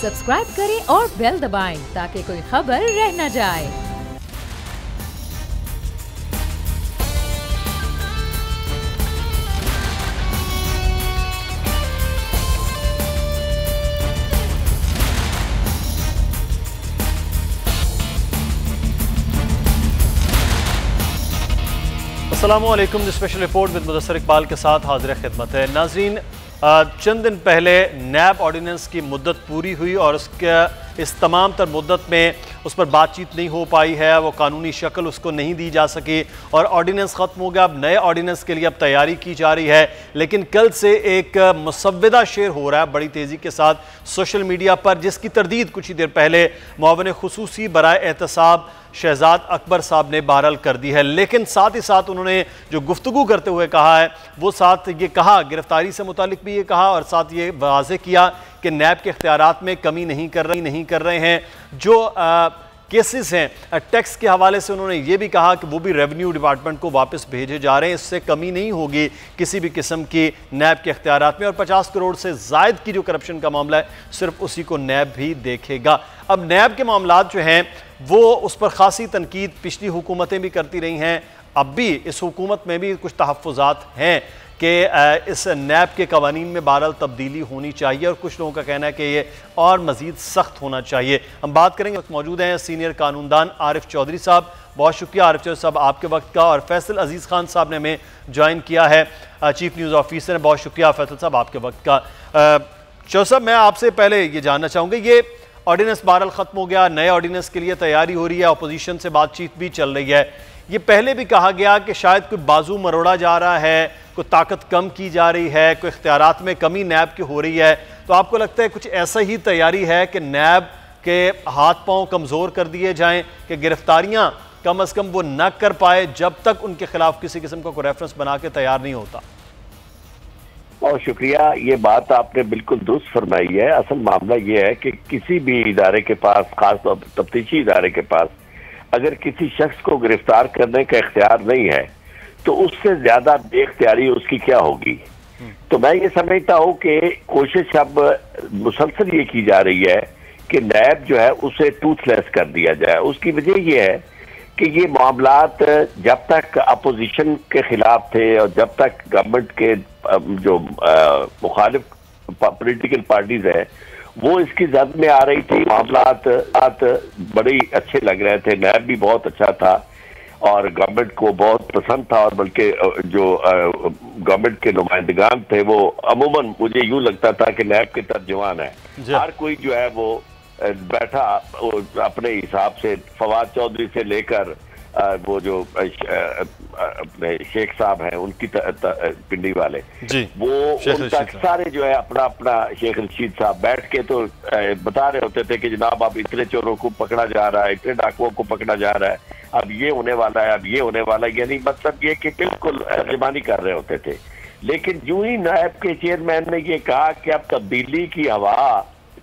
Subscribe करें और bell दबाएं ताकि कोई खबर रह न जाए। अस्सलामुअलैकुम। Special report with Mudassar Iqbal के साथ हाजिर खिदमत है। नाजरीन, चंद दिन पहले नैब ऑर्डिनेंस की मुद्दत पूरी हुई और इस तमाम तर मुद्दत में उस पर बातचीत नहीं हो पाई है, वो कानूनी शक्ल उसको नहीं दी जा सकी और ऑर्डिनेंस ख़त्म हो गया। अब नए ऑर्डिनेंस के लिए अब तैयारी की जा रही है, लेकिन कल से एक मुसव्वदा शेयर हो रहा है बड़ी तेज़ी के साथ सोशल मीडिया पर, जिसकी तरदीद कुछ ही देर पहले मुआविन खुसूसी बराए एहतसाब शहजाद अकबर साहब ने बहरहाल कर दी है। लेकिन साथ ही साथ उन्होंने जो गुफ्तगू करते हुए कहा है, वो साथ ये कहा, गिरफ्तारी से मुतालिक भी ये कहा और साथ ये वाज़ेह किया कि नैब के इख्तियारात में कमी नहीं कर रहे हैं। जो केसेस हैं टैक्स के हवाले से उन्होंने ये भी कहा कि वो भी रेवेन्यू डिपार्टमेंट को वापस भेजे जा रहे हैं, इससे कमी नहीं होगी किसी भी किस्म की नैब के इख्तियारात में। और 50 करोड़ से ज़ायद की जो करप्शन का मामला है, सिर्फ उसी को नैब भी देखेगा। अब नैब के मामलात जो हैं वो उस पर खासी तनकीद पिछली हुकूमतें भी करती रही हैं, अब भी इस हुकूमत में भी कुछ तहफ़्फ़ुज़ात हैं कि इस नैब के कवानीन में बहरहाल तब्दीली होनी चाहिए और कुछ लोगों का कहना है कि ये और मज़ीद सख्त होना चाहिए। हम बात करेंगे, मौजूद हैं सीनियर कानूनदान आरिफ चौधरी साहब। बहुत शुक्रिया आरिफ चौधरी साहब आपके वक्त का, और फैसल अजीज़ खान साहब ने हमें ज्वाइन किया है, चीफ न्यूज़ ऑफिसर। बहुत शुक्रिया फैसल साहब आपके वक्त का। चौधरी साहब, मैं आपसे पहले ये जानना चाहूँगा, ये ऑर्डिनेंस बहरहाल ख़त्म हो गया, नए ऑर्डिनेंस के लिए तैयारी हो रही है, अपोजिशन से बातचीत भी चल रही है। ये पहले भी कहा गया कि शायद कोई बाजू मरोड़ा जा रहा है, कोई ताकत कम की जा रही है, कोई इख्तियारात में कमी नैब की हो रही है, तो आपको लगता है कुछ ऐसा ही तैयारी है कि नैब के हाथ पांव कमज़ोर कर दिए जाएं कि गिरफ्तारियां कम अज़ कम वो न कर पाए जब तक उनके खिलाफ किसी किस्म का कोई रेफरेंस बना के तैयार नहीं होता? बहुत शुक्रिया, ये बात आपने बिल्कुल दुरुस्त फरमाई है। असल मामला ये है कि किसी भी इदारे के पास, खास तौर पर तफ्तीशी इदारे के पास, अगर किसी शख्स को गिरफ्तार करने का इख्तियार नहीं है तो उससे ज्यादा बेख्तियारी उसकी क्या होगी। तो मैं ये समझता हूँ कि कोशिश अब मुसलसल ये की जा रही है कि नैब जो है उसे टूथलेस कर दिया जाए। उसकी वजह ये है कि ये मामलात जब तक अपोजिशन के खिलाफ थे और जब तक गवर्नमेंट के जो मुखालिफ पॉलिटिकल पार्टीज है वो इसकी जद में आ रही थी, मामलात बड़े अच्छे लग रहे थे, नैब भी बहुत अच्छा था और गवर्नमेंट को बहुत पसंद था, और बल्कि जो गवर्नमेंट के नुमाइंदगान थे वो अमूमन मुझे यूं लगता था कि नैब के तर्जुमान है। हर कोई जो है वो बैठा अपने हिसाब से, फवाद चौधरी से लेकर वो जो अपने शेख साहब हैं उनकी पिंडी वाले, वो उन तक सारे जो है अपना अपना, शेख रशीद साहब बैठ के तो बता रहे होते थे कि जनाब अब इतने चोरों को पकड़ा जा रहा है, इतने डाकुओं को पकड़ा जा रहा है, अब ये होने वाला है, अब ये होने वाला है। यानी मतलब ये कि बिल्कुल तर्जुमानी कर रहे होते थे। लेकिन यूं ही नायब के चेयरमैन ने ये कहा कि अब तब्दीली की हवा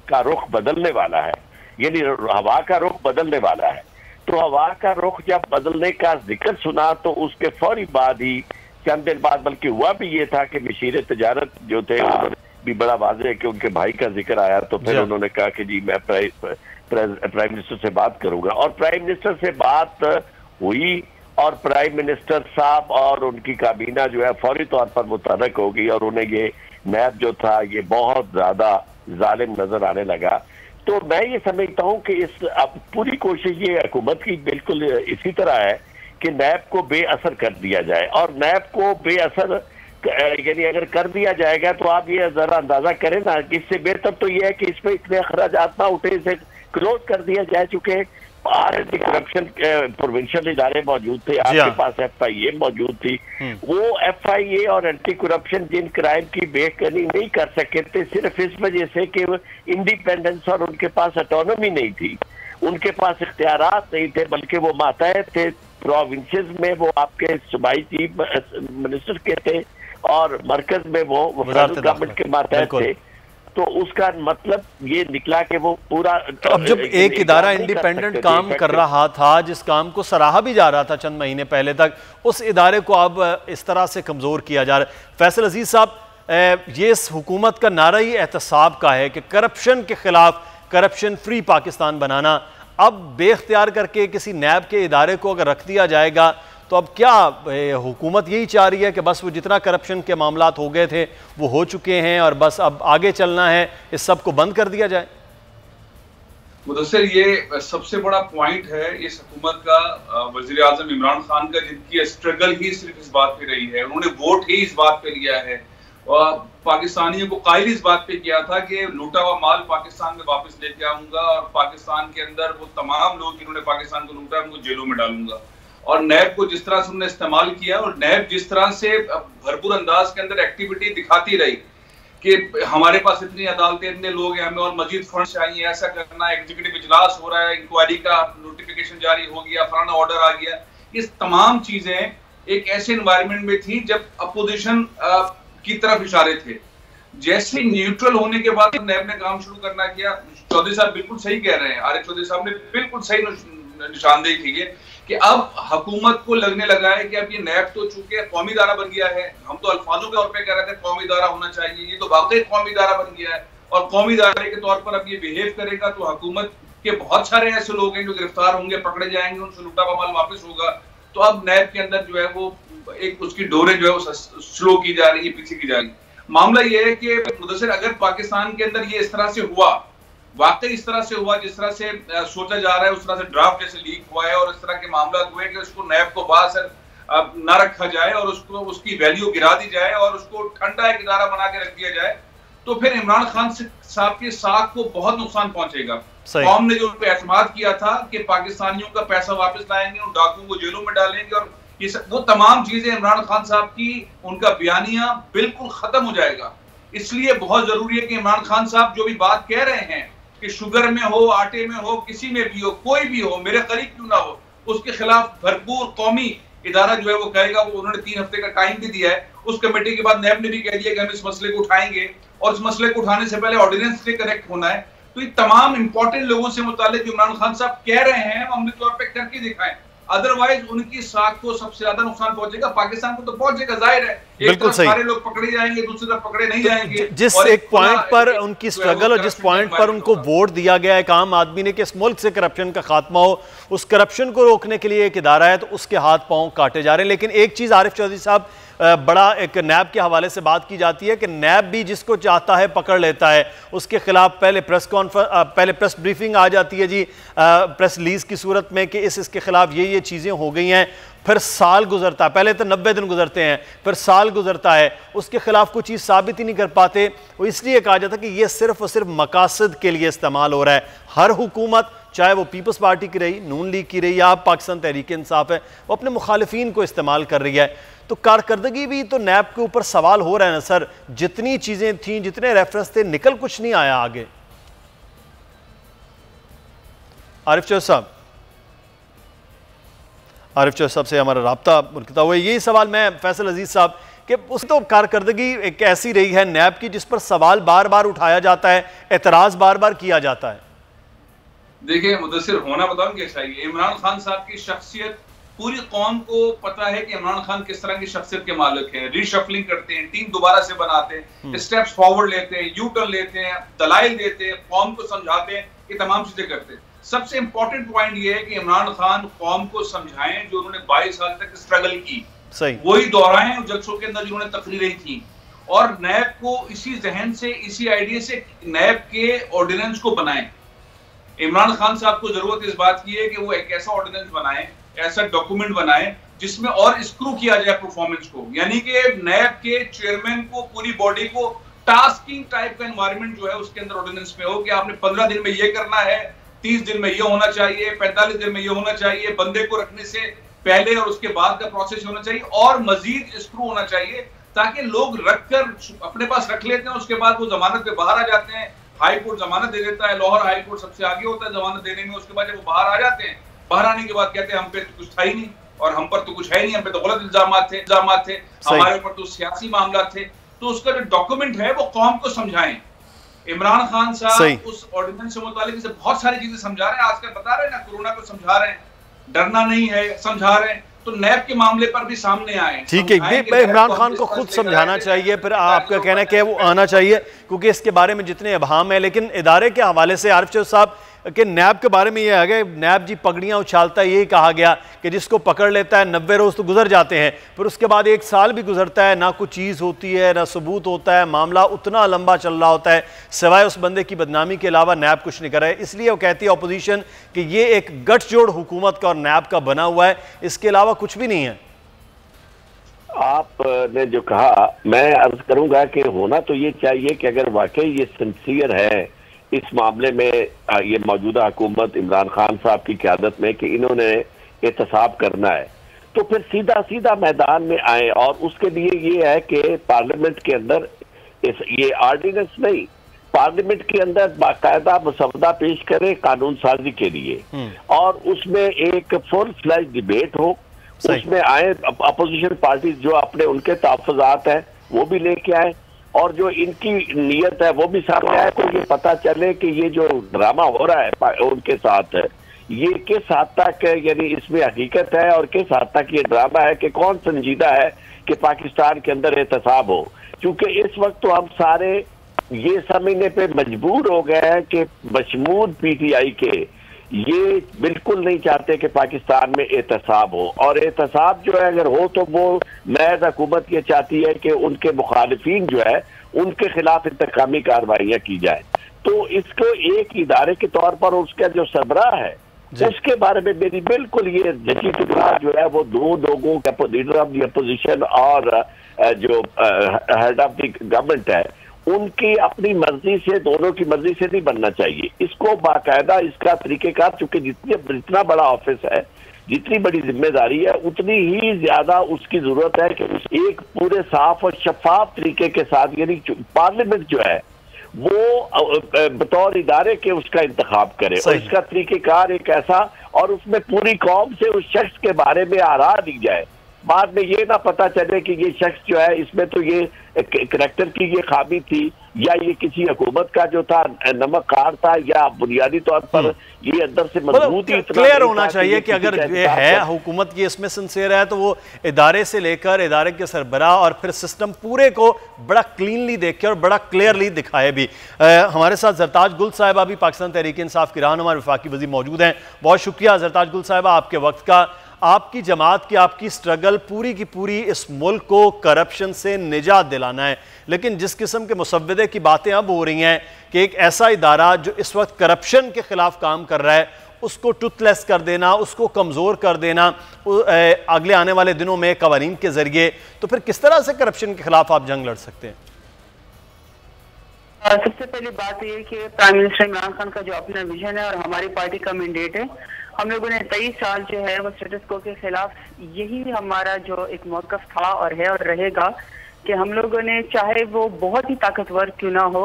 का रुख बदलने वाला है, यानी हवा का रुख बदलने वाला है। तो हवा का रुख जब बदलने का जिक्र सुना तो उसके फौरी बाद ही, चंद दिन बाद, बल्कि हुआ भी ये था कि वज़ीर तजारत जो थे उन्होंने भी बड़ा वाज़ेह कि उनके भाई का जिक्र आया, तो फिर उन्होंने कहा कि जी मैं प्राइम मिनिस्टर से बात करूंगा, और प्राइम मिनिस्टर से बात हुई और प्राइम मिनिस्टर साहब और उनकी काबीना जो है फौरी तौर पर मुतहर्रिक हो गई और उन्हें ये नैब जो था ये बहुत ज्यादा जालिम नजर आने लगा। तो मैं ये समझता हूँ कि इस अब पूरी कोशिश ये हुकूमत की बिल्कुल इसी तरह है कि नैब को बेअसर कर दिया जाए, और नैब को बेअसर यानी अगर कर दिया जाएगा तो आप ये जरा अंदाजा करें ना, इससे बेहतर तो ये है कि इसमें इतने अखराजात ना उठे, इसे क्लोज कर दिया जाए। चूंकि एंटी करप्शन प्रोविंशियल इदारे मौजूद थे, आपके पास FIA मौजूद थी, वो FIA और एंटी करप्शन जिन क्राइम की बेखनी नहीं कर सके थे सिर्फ इस वजह से कि इंडिपेंडेंस और उनके पास ऑटोनॉमी नहीं थी, उनके पास इख्तियारात नहीं थे, बल्कि वो मातहत थे। प्रोविंसेस में वो आपके सूबाई चीफ मिनिस्टर के थे और मरकज में वो गवर्नमेंट के मातहत थे। तो उसका मतलब ये निकला कि वो पूरा, तो अब जब एक इदारा इंडिपेंडेंट काम कर रहा था, जिस काम को सराहा भी जा रहा था चंद महीने पहले तक, उस इदारे को अब इस तरह से कमजोर किया जा रहा है। फैसल अजीज साहब, ये इस हुकूमत का नारा ही एहतसाब का है कि करप्शन के खिलाफ करप्शन फ्री पाकिस्तान बनाना। अब बेख्तियार करके किसी नैब के इदारे को अगर रख दिया जाएगा तो अब क्या हुकूमत यही चाह रही है कि बस वो जितना करप्शन के मामलात हो गए थे वो हो चुके हैं और बस अब आगे चलना है, इस सब को बंद कर दिया जाए? मुदस्सिर, ये सबसे बड़ा पॉइंट है इस हुकूमत का, वज़ीर आज़म इमरान खान का, जिनकी स्ट्रगल ही सिर्फ इस बात पे रही है। उन्होंने वोट ही इस बात पे लिया है और पाकिस्तानियों को कायल इस बात पे किया था कि लूटा हुआ माल पाकिस्तान में वापस लेके आऊंगा और पाकिस्तान के अंदर वो तमाम लोग जिन्होंने पाकिस्तान को लूटा उनको जेलों में डालूंगा। और नैब को जिस तरह से उन्होंने इस्तेमाल किया और नैब जिस तरह से भरपूर अंदाज के अंदर एक्टिविटी दिखाती रही कि हमारे पास इतनी अदालतें, इतने लोग हैं, हमें और मजीद फंड चाहिए, ऐसा करना, एग्जीक्यूटिव इजलास हो रहा है, इंक्वायरी का नोटिफिकेशन जारी हो गया, फलाना ऑर्डर आ गया। इस तमाम चीजें एक ऐसे एनवायरनमेंट में थी जब अपोजिशन की तरफ इशारे थे। जैसे न्यूट्रल होने के बाद नैब ने काम शुरू करना किया। चौधरी साहब बिल्कुल सही कह रहे हैं, आरिफ चौधरी साहब ने बिल्कुल सही निशानदेही की है कि अब हुकूमत को लगने लगा है कि अब ये नैब तो चूंकि कौमी इदारा बन गया है, हम तो अल्फाजों के तौर पे कह रहे थे कौमी इदारा होना चाहिए, ये तो वाकई कौमी इदारा बन गया है और कौमी इदारे के तौर पर अब ये बिहेव करेगा तो हुकूमत के बहुत सारे ऐसे लोग हैं जो गिरफ्तार होंगे, पकड़े जाएंगे, उनसे लूटा हुआ माल वापस होगा। तो अब नैब के अंदर जो है वो एक उसकी डोरे जो है वो स्लो की जा रही है, पीछे की जा रही है। मामला ये है कि मुदस्सिर, अगर पाकिस्तान के अंदर ये इस तरह से हुआ, वाकई इस तरह से हुआ जिस तरह से सोचा जा रहा है, उस तरह से ड्राफ्ट जैसे लीक हुआ है और इस तरह के मामला हुए कि उसको नैब को बाहर ना रखा जाए और उसको उसकी वैल्यू गिरा दी जाए और उसको ठंडा एक इदारा बना के रख दिया जाए, तो फिर इमरान खान साहब के साख को बहुत नुकसान पहुंचेगा। कौम ने जो उन पर एतमाद किया था कि पाकिस्तानियों का पैसा वापस लाएंगे, उन डाकुओं को जेलों में डालेंगे और वो तमाम चीजें इमरान खान साहब की, उनका बयानिया बिल्कुल खत्म हो जाएगा। इसलिए बहुत जरूरी है कि इमरान खान साहब जो भी बात कह रहे हैं कि शुगर में हो, आटे में हो, किसी में भी हो, कोई भी हो, मेरे करीब क्यों ना हो, उसके खिलाफ भरपूर कौमी इदारा जो है वो करेगा। वो उन्होंने 3 हफ्ते का टाइम भी दिया है। उस कमेटी के बाद नैब ने भी कह दिया कि हम इस मसले को उठाएंगे और इस मसले को उठाने से पहले ऑर्डिनेंस से कनेक्ट होना है। तो ये तमाम इंपॉर्टेंट लोगों से मुताल्लिक इमरान खान साहब कह रहे हैं, हम अमली तौर पर करके दिखाएं, अदरवाइज उनकी साख को सबसे ज्यादा नुकसान पहुंचेगा। पाकिस्तान को तो पहुंचेगा, जाहिर है, एक तरफ सारे लोग पकड़े जाएंगे, दूसरी तरफ पकड़े नहीं जाएंगे। जिस एक पॉइंट पर उनकी स्ट्रगल और जिस पॉइंट पर उनको वोट दिया गया है आम आदमी ने कि इस मुल्क से करप्शन का खात्मा हो, उस करप्शन को रोकने के लिए एक इदारा है, तो उसके हाथ पांव काटे जा रहे हैं। लेकिन एक चीज आरिफ चौधरी साहब, बड़ा एक नैब के हवाले से बात की जाती है कि नैब भी जिसको चाहता है पकड़ लेता है, उसके खिलाफ पहले प्रेस ब्रीफिंग आ जाती है जी, प्रेस रिलीज की सूरत में कि इसके खिलाफ ये चीज़ें हो गई हैं, फिर साल गुजरता है, पहले तो 90 दिन गुजरते हैं, फिर साल गुजरता है, उसके खिलाफ कुछ चीज़ साबित ही नहीं कर पाते। वो इसलिए कहा जाता है कि ये सिर्फ और सिर्फ मकासद के लिए इस्तेमाल हो रहा है। हर हुकूमत, चाहे वो पीपल्स पार्टी की रही, नून लीग की रही या पाकिस्तान तहरीक इंसाफ है, वो अपने मुखालिफिन को इस्तेमाल कर रही है। तो कारकर्दगी भी तो नैब के ऊपर सवाल हो रहा है ना सर, जितनी चीजें थी, जितने रेफरेंस थे, निकल कुछ नहीं आया आगे। आरिफ चौधरी साहब से हमारा राब्ता मुनक़ता हुआ, यही सवाल मैं फैसल अजीज साहब कि उस तो कारकर्दगी एक ऐसी रही है नैब की जिस पर सवाल बार बार उठाया जाता है, एतराज बार बार किया जाता है। देखिए मुदस्सिर, होना बताऊं क्या चाहिए, इमरान खान साहब की शख्सियत पूरी कौम को पता है कि इमरान खान किस तरह की शख्सियत के मालिक हैं। रीशफलिंग करते हैं, टीम दोबारा से बनाते हैं, स्टेप्स फॉरवर्ड लेते हैं, यू टर्न लेते हैं, दलाइल देते हैं, कौम को समझाते हैं, ये तमाम चीजें करते हैं। सबसे इंपॉर्टेंट पॉइंट ये है कि इमरान खान कौम को समझाएं जो उन्होंने 22 साल तक स्ट्रगल की, वही दोहराएं जलसों के अंदर जिन्होंने तकरीरें की, और नैब को इसी जहन से, इसी आइडिया से नैब के ऑर्डिनेंस को बनाएं। इमरान खान साहब को जरूरत इस बात की है कि वो एक ऐसा ऑर्डिनेंस बनाएं, ऐसा डॉक्यूमेंट बनाएं जिसमें और स्क्रू किया जाए परफॉर्मेंस को, यानी कि नैब के चेयरमैन को, पूरी बॉडी को टास्किंग टाइप का एनवायरनमेंट जो है उसके अंदर ऑर्डिनेंस में हो कि आपने 15 दिन में ये करना है, 30 दिन में ये होना चाहिए, 45 दिन में ये होना चाहिए, बंदे को रखने से पहले और उसके बाद का प्रोसेस होना चाहिए, और मजीद स्क्रू होना चाहिए ताकि लोग रखकर अपने पास रख लेते हैं, उसके बाद वो जमानत पे बाहर आ जाते हैं। हाई कोर्ट जमानत दे देता है, लाहौर हाई कोर्ट सबसे आगे होता है जमानत देने में। उसके बाद जब वो बाहर आ जाते हैं, बाहर आने के बाद कहते हैं हम पे तो कुछ था ही नहीं और हम पर तो कुछ है नहीं, हम पे तो गलत इल्जाम थे, हमारे ऊपर तो सियासी मामला थे। तो उसका जो डॉक्यूमेंट है वो कौम को समझाएं। इमरान खान साहब उस ऑर्डिनेंस से मुतालिक से बहुत सारी चीजें समझा रहे हैं, आजकल बता रहे हैं ना, कोरोना को समझा रहे हैं, डरना नहीं है समझा रहे हैं, तो नैब के मामले पर भी सामने आए। ठीक है, इमरान खान को खुद समझाना चाहिए, फिर आपका कहना है कि वो आना चाहिए, क्योंकि इसके बारे में जितने अभाम है। लेकिन इदारे के हवाले से आरिफ चौधरी साहब कि नैब के बारे में यह है कि नैब जी पगड़ियां उछालता है, यही कहा गया कि जिसको पकड़ लेता है 90 रोज तो गुजर जाते हैं, फिर उसके बाद 1 साल भी गुजरता है, ना कुछ चीज़ होती है, ना सबूत होता है, मामला उतना लंबा चल रहा होता है, सिवाय उस बंदे की बदनामी के अलावा नैब कुछ नहीं कर रहा है। इसलिए वो कहती है अपोजिशन कि ये एक गठजोड़ हुकूमत का और नैब का बना हुआ है, इसके अलावा कुछ भी नहीं है। आपने जो कहा, मैं अर्ज करूंगा कि होना तो ये चाहिए कि अगर वाकई ये सिंसियर है इस मामले में, ये मौजूदा हुकूमत इमरान खान साहब की क़यादत में, कि इन्होंने एहतसाब करना है, तो फिर सीधा सीधा मैदान में आए। और उसके लिए ये है कि पार्लियामेंट के अंदर ये ऑर्डिनेंस नहीं, पार्लियामेंट के अंदर बाकायदा मसवदा पेश करें कानून साजी के लिए, और उसमें एक फुल फ्लैश डिबेट हो, उसमें आए अपोजिशन पार्टी जो अपने उनके तहफ़्फ़ुज़ात हैं वो भी लेके आए, और जो इनकी नीयत है वो भी सामने आए, तो ये पता चले कि ये जो ड्रामा हो रहा है उनके साथ ये किस हद तक यानी इसमें हकीकत है और किस हद तक ये ड्रामा है, कि कौन संजीदा है कि पाकिस्तान के अंदर एहतसाब हो। क्योंकि इस वक्त तो हम सारे ये समझने पे मजबूर हो गए हैं कि बशमूल PTI के ये बिल्कुल नहीं चाहते कि पाकिस्तान में एहतसाब हो, और एहतसाब जो है अगर हो तो वो महज हुकूमत ये चाहती है कि उनके मुखालिफिन जो है उनके खिलाफ इंतकामी कार्रवाइयाँ की जाए। तो इसको एक इदारे के तौर पर उसका जो सरबराह है उसके बारे में मेरी बिल्कुल ये जची टुकड़ा जो है वो 2 लोगों का, लीडर ऑफ द अपोजिशन और जो हेड ऑफ द गवर्नमेंट है, उनकी अपनी मर्जी से, दोनों की मर्जी से नहीं बनना चाहिए। इसको बाकायदा इसका तरीकेकार, चूंकि जितना बड़ा ऑफिस है, जितनी बड़ी जिम्मेदारी है, उतनी ही ज्यादा उसकी जरूरत है कि एक पूरे साफ और शफाफ तरीके के साथ, यानी पार्लियामेंट जो है वो बतौर इदारे के उसका इंतखाब करे, और इसका तरीकेकार एक ऐसा, और उसमें पूरी कौम से उस शख्स के बारे में आरा दी जाए। बाद में ये ना पता चले कि ये शख्स जो है इसमें तो ये करैक्टर की ये खामी थी, या ये किसी हुकूमत का जो था नमक कार था, या बुनियादी तौर पर ये अंदर से मजबूती क्लियर होना चाहिए कि अगर ये है हुकूमत ये इसमें सिंसियर है, तो वो इदारे से लेकर इदारे के सरबराह और फिर सिस्टम पूरे को बड़ा क्लीनली देखे और बड़ा क्लियरली दिखाए भी। हमारे साथ जरताज गुल साहिबा भी पाकिस्तान तहरीक इंसाफ की रहनुमा वफाकी वज़ीर मौजूद हैं। बहुत शुक्रिया जरताज गुल साहिबा आपके वक्त का। आपकी जमात की, आपकी स्ट्रगल पूरी की पूरी इस मुल्क को करप्शन से निजात दिलाना है, लेकिन जिस किस्म के मुसव्वदे की बातें अब हो रही हैं कि एक ऐसा इदारा जो इस वक्त करप्शन के खिलाफ काम कर रहा है उसको टूथलेस कर देना, उसको कमज़ोर कर देना अगले आने वाले दिनों में कवानीन के जरिए, तो फिर किस तरह से करप्शन के खिलाफ आप जंग लड़ सकते हैं? सबसे पहली बात यह कि प्राइम मिनिस्टर इमरान खान का जो अपना विजन है और हमारी पार्टी का मैंडेट है, हम लोगों ने 23 साल जो है वो स्टेटस को के खिलाफ, यही हमारा जो एक मौक़िफ़ था और है और रहेगा, कि हम लोगों ने चाहे वो बहुत ही ताकतवर क्यों ना हो,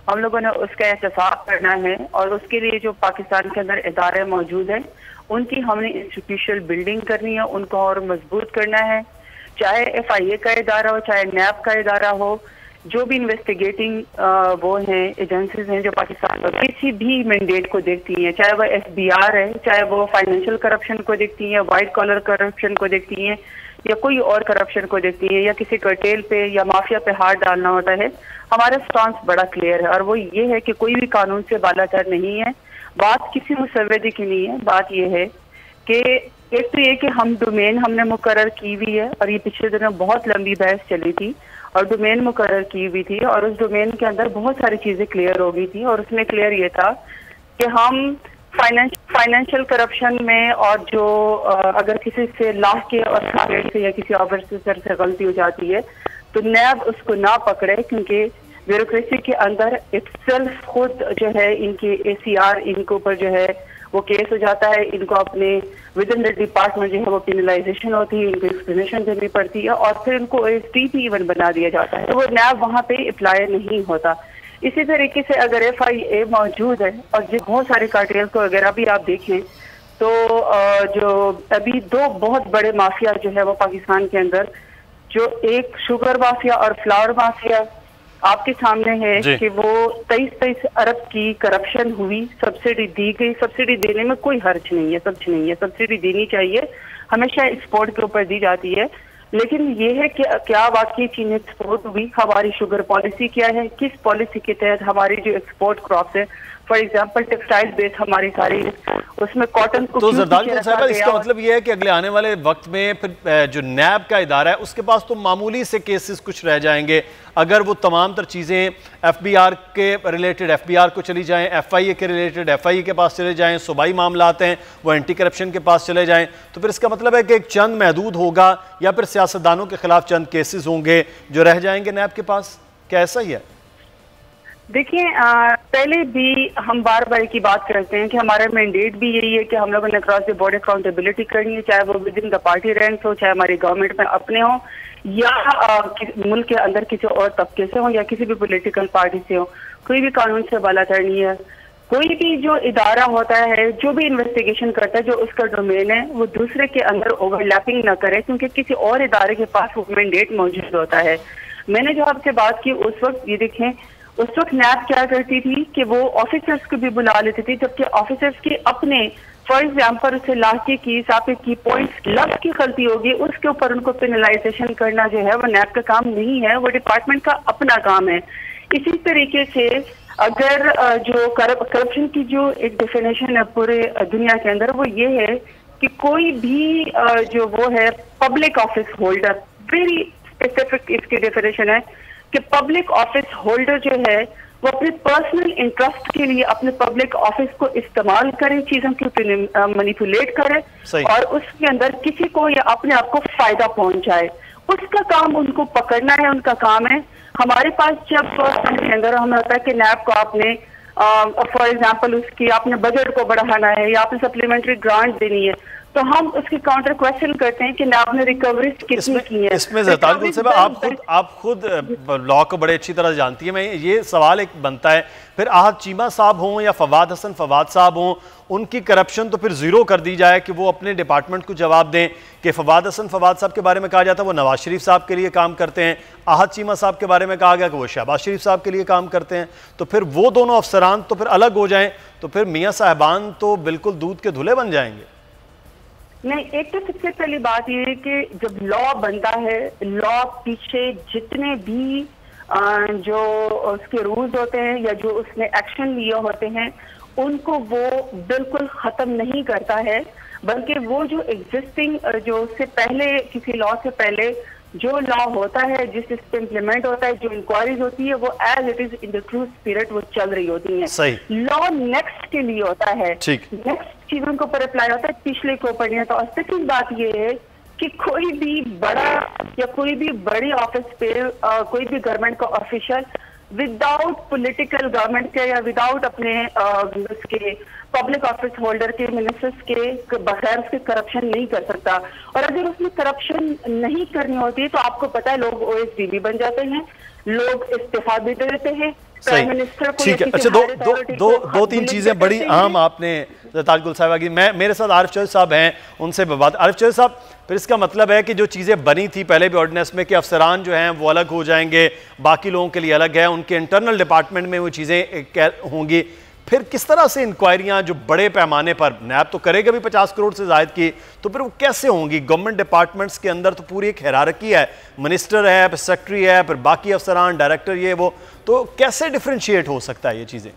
हम लोगों ने उसका एहतसाब करना है, और उसके लिए जो पाकिस्तान के अंदर इदारे मौजूद हैं उनकी हमने इंस्टीट्यूशनल बिल्डिंग करनी है, उनको और मजबूत करना है। चाहे FIA का इदारा हो, चाहे नैब का इदारा हो, जो भी इन्वेस्टिगेटिंग वो हैं एजेंसीज हैं जो पाकिस्तान में किसी भी मैंडेट को देखती हैं, चाहे वो SBR है, चाहे वो फाइनेंशियल करप्शन को देखती हैं, वाइट कॉलर करप्शन को देखती हैं, या कोई और करप्शन को देखती हैं, या किसी कर्टेल पे या माफिया पे हाथ डालना होता है, हमारा स्टांस बड़ा क्लियर है, और वो ये है कि कोई भी कानून से बालातर नहीं है। बात किसी मुसव्वदे की नहीं है, बात ये है कि एक तो ये कि हम डोमेन हमने मुकर्रर की हुई है, और ये पिछले दिनों बहुत लंबी बहस चली थी, और डोमेन मुकर्रर की हुई थी, और उस डोमेन के अंदर बहुत सारी चीजें क्लियर हो गई थी, और उसमें क्लियर ये था कि हम फाइनेंशियल करप्शन में, और जो अगर किसी से लॉ के और से या किसी ऑफिसर से गलती हो जाती है तो नैब उसको ना पकड़े, क्योंकि ब्यूरोक्रेसी के अंदर इटसेल्फ खुद जो है इनके ACR इनके ऊपर जो है वो केस हो जाता है, इनको अपने विद इन द डिपार्टमेंट जो है वो पेनलाइजेशन होती है, इनको एक्सप्लेनेशन देनी पड़ती है, और फिर इनको OST इवन बना दिया जाता है, तो वो नैब वहाँ पे अप्लाई नहीं होता। इसी तरीके से अगर FIA मौजूद है, और जो बहुत सारे कार्टेल को वगैरह भी आप देखें, तो जो अभी 2 बहुत बड़े माफिया जो है वो पाकिस्तान के अंदर, जो एक शुगर माफिया और फ्लावर माफिया आपके सामने है कि वो 23 अरब की करप्शन हुई, सब्सिडी दी गई। सब्सिडी देने में कोई हर्ज नहीं है, सब्सिडी देनी चाहिए, हमेशा एक्सपोर्ट के ऊपर दी जाती है। लेकिन ये है कि क्या वाकई चीन एक्सपोर्ट हुई, हमारी शुगर पॉलिसी क्या है, किस पॉलिसी के तहत हमारी जो एक्सपोर्ट क्रॉप्स है, फॉर एग्जांपल टेक्सटाइल बेस हमारी सारी, उसमें कॉटन को तो जरदाल गुल साहिबा, इसका मतलब ये है कि अगले आने वाले वक्त में फिर जो नैब का इदारा है उसके पास तो मामूली से केसेस कुछ रह जाएंगे, अगर वो तमाम तर चीज़ें FBR के रिलेटेड FBR को चली जाएं, FIA के रिलेटेड FIA के पास चले जाएं, सूबाई मामला आते हैं वो एंटी करप्शन के पास चले जाएं, तो फिर इसका मतलब है कि एक चंद महदूद होगा या फिर सियासतदानों के खिलाफ चंद केसेस होंगे जो रह जाएंगे नैब के पास। क्या ऐसा ही है? देखिए, पहले भी हम बार बार की बात करते हैं कि हमारा मैंडेट भी यही है कि हम लोगों ने क्रॉस द बॉर्डर अकाउंटेबिलिटी करनी है, चाहे वो with in the party ranks हो, चाहे हमारी गवर्नमेंट में अपने हो या मुल्क के अंदर किसी और तबके से हो या किसी भी पॉलिटिकल पार्टी से हो, कोई भी कानून से बालातर है। कोई भी जो इदारा होता है, जो भी इन्वेस्टिगेशन करता है, जो उसका डोमेन है, वो दूसरे के अंदर ओवरलैपिंग ना करे, क्योंकि किसी और इदारे के पास वो मैंडेट मौजूद होता है। मैंने जो आपसे बात की उस वक्त, ये देखें, उस वक्त नैब क्या करती थी कि वो ऑफिसर्स को भी बुला लेती थी, जबकि ऑफिसर्स के अपने, फॉर एग्जाम्पल उससे लाके की साबित की पॉइंट्स लफ्ज की गलती होगी, उसके ऊपर उनको पेनलाइजेशन करना जो है वो नैब का काम नहीं है, वो डिपार्टमेंट का अपना काम है। इसी तरीके से अगर जो करप्शन की जो एक डेफिनेशन है पूरे दुनिया के अंदर, वो ये है कि कोई भी जो वो है public office holder, very specific इसकी डेफिनेशन है कि पब्लिक ऑफिस होल्डर जो है वो अपने पर्सनल इंटरेस्ट के लिए अपने पब्लिक ऑफिस को इस्तेमाल करे, चीजों के मैनिपुलेट करे और उसके अंदर किसी को या अपने आप को फायदा पहुंचाए, उसका काम उनको पकड़ना है, उनका काम है। हमारे पास जब के अंदर हमें होता है कि नैब को आपने फॉर एग्जाम्पल उसकी आपने बजट को बढ़ाना है या आपने सप्लीमेंट्री ग्रांट देनी है, तो हम उसकी काउंटर क्वेश्चन करते हैं कि आपने रिकवरी कितनी की है। इसमें जरदाल गुल साहिबा, आप खुद लॉ को बड़े अच्छी तरह जानती है। मैं ये सवाल एक बनता है, फिर आहद चीमा साहब हों या फवाद हसन फवाद साहब हों, उनकी करप्शन तो फिर जीरो कर दी जाए कि वो अपने डिपार्टमेंट को जवाब दें कि फवाद हसन फवाद साहब के बारे में कहा जाता है वो नवाज शरीफ साहब के लिए काम करते हैं, आहद चीमा साहब के बारे में कहा गया कि वो शहबाज शरीफ साहब के लिए काम करते हैं, तो फिर वो दोनों अफसरान तो फिर अलग हो जाएं, तो फिर मियाँ साहबान तो बिल्कुल दूध के धुले बन जाएंगे। नहीं, एक तो सबसे पहली बात ये है कि जब लॉ बनता है, लॉ पीछे जितने भी जो उसके रूल्स होते हैं या जो उसने एक्शन लिए होते हैं उनको वो बिल्कुल खत्म नहीं करता है, बल्कि वो जो एग्जिस्टिंग जो उससे पहले किसी लॉ से पहले जो लॉ होता है, जिस इस पे इम्प्लीमेंट होता है, जो इंक्वायरीज होती है, वो as it is in the true spirit वो चल रही होती है। लॉ नेक्स्ट के लिए होता है, नेक्स्ट चीजों के ऊपर अप्लाई होता है, पिछले के ऊपर नहीं होता। और सेकंड बात ये है कि कोई भी बड़ा या कोई भी बड़ी ऑफिस पे कोई भी गवर्नमेंट का ऑफिशियल विदाउट पॉलिटिकल गवर्नमेंट के या विदाउट अपने उसके पब्लिक ऑफिस होल्डर के मिनिस्टर्स के बगैर उसके करप्शन नहीं कर सकता। और अगर उसमें करप्शन नहीं करनी होती है तो आपको पता है लोग OSD भी बन जाते हैं, लोग इस्तीफा भी दे देते हैं, प्राइम मिनिस्टर को। ठीक है, अच्छा, दो तीन चीजें बड़ी अहम आपने जरदाल गुल साहिबा की। मेरे साथ आरिफ चौधरी साहब हैं, उनसे बात। आरिफ चौधरी साहब, फिर इसका मतलब है कि जो चीज़ें बनी थी पहले भी ऑर्डिनेंस में कि अफसरान जो हैं वो अलग हो जाएंगे, बाकी लोगों के लिए अलग है, उनके इंटरनल डिपार्टमेंट में वो चीज़ें होंगी, फिर किस तरह से इंक्वायरियां जो बड़े पैमाने पर नैब तो करेगा भी 50 करोड़ से ज़ायद की, तो फिर वो कैसे होंगी? गवर्नमेंट डिपार्टमेंट्स के अंदर तो पूरी एक हायरार्की है, मिनिस्टर है, फिर सेक्रेटरी है, फिर बाकी अफसरान, डायरेक्टर, ये वो, तो कैसे डिफ्रेंशिएट हो सकता है ये चीज़ें?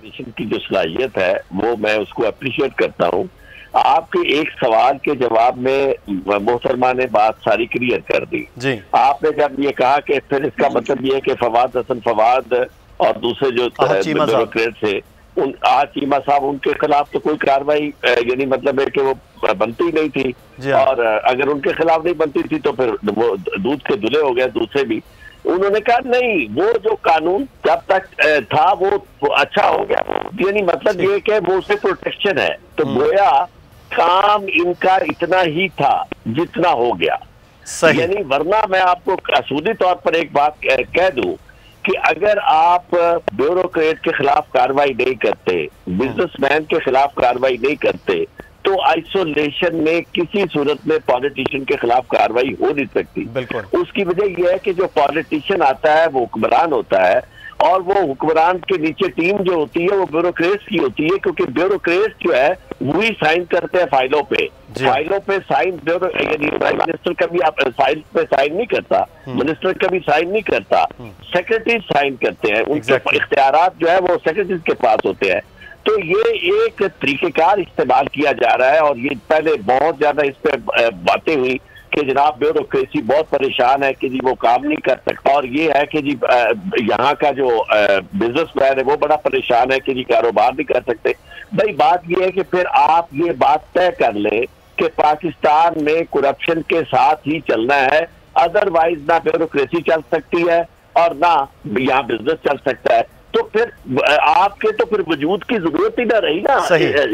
की जो सलाहियत है वो मैं उसको अप्रिशिएट करता हूँ। आपके एक सवाल के जवाब में मोहतरमा ने बात सारी क्लियर कर दी जी। आपने जब ये कहा कि फिर इसका मतलब ये है कि फवाद हसन फवाद और दूसरे जो ब्यूरोक्रेट थे, चीमा साहब, उनके खिलाफ तो कोई कार्रवाई यानी मतलब है कि वो बनती नहीं थी, और अगर उनके खिलाफ नहीं बनती थी तो फिर वो दूध के धुले हो गए दूसरे भी। उन्होंने कहा नहीं, वो जो कानून जब तक था वो अच्छा हो गया, यानी मतलब ये कि वो उससे प्रोटेक्शन है, तो गोया काम इनका इतना ही था जितना हो गया। यानी वरना मैं आपको असूदी तौर पर एक बात कह दूं कि अगर आप ब्यूरोक्रेट के खिलाफ कार्रवाई नहीं करते, बिजनेसमैन के खिलाफ कार्रवाई नहीं करते, तो आइसोलेशन में किसी सूरत में पॉलिटिशियन के खिलाफ कार्रवाई हो नहीं सकती। उसकी वजह यह है कि जो पॉलिटिशियन आता है वो हुक्मरान होता है, और वो हुक्मरान के नीचे टीम जो होती है वो ब्यूरोक्रेट्स की होती है, क्योंकि ब्यूरोक्रेट्स जो है वही साइन करते हैं फाइलों पे साइन यानी प्राइम मिनिस्टर कभी आप फाइल पे साइन नहीं करता, मिनिस्टर कभी साइन नहीं करता, सेक्रेटरी साइन करते हैं, उनके इख्तियारात जो है वो सेक्रेटरी के पास होते हैं। तो ये एक तरीकेकार इस्तेमाल किया जा रहा है और ये पहले बहुत ज्यादा इस पे बातें हुई कि जनाब ब्यूरोक्रेसी बहुत परेशान है कि जी वो काम नहीं कर सकता, और ये है कि जी यहाँ का जो बिजनेसमैन है वो बड़ा परेशान है कि जी कारोबार नहीं कर सकते। भाई बात ये है कि फिर आप ये बात तय कर ले कि पाकिस्तान में करप्शन के साथ ही चलना है, अदरवाइज ना ब्यूरोक्रेसी चल सकती है और ना यहाँ बिजनेस चल सकता है। तो फिर आपके तो फिर वजूद की जरूरत ही ना रही ना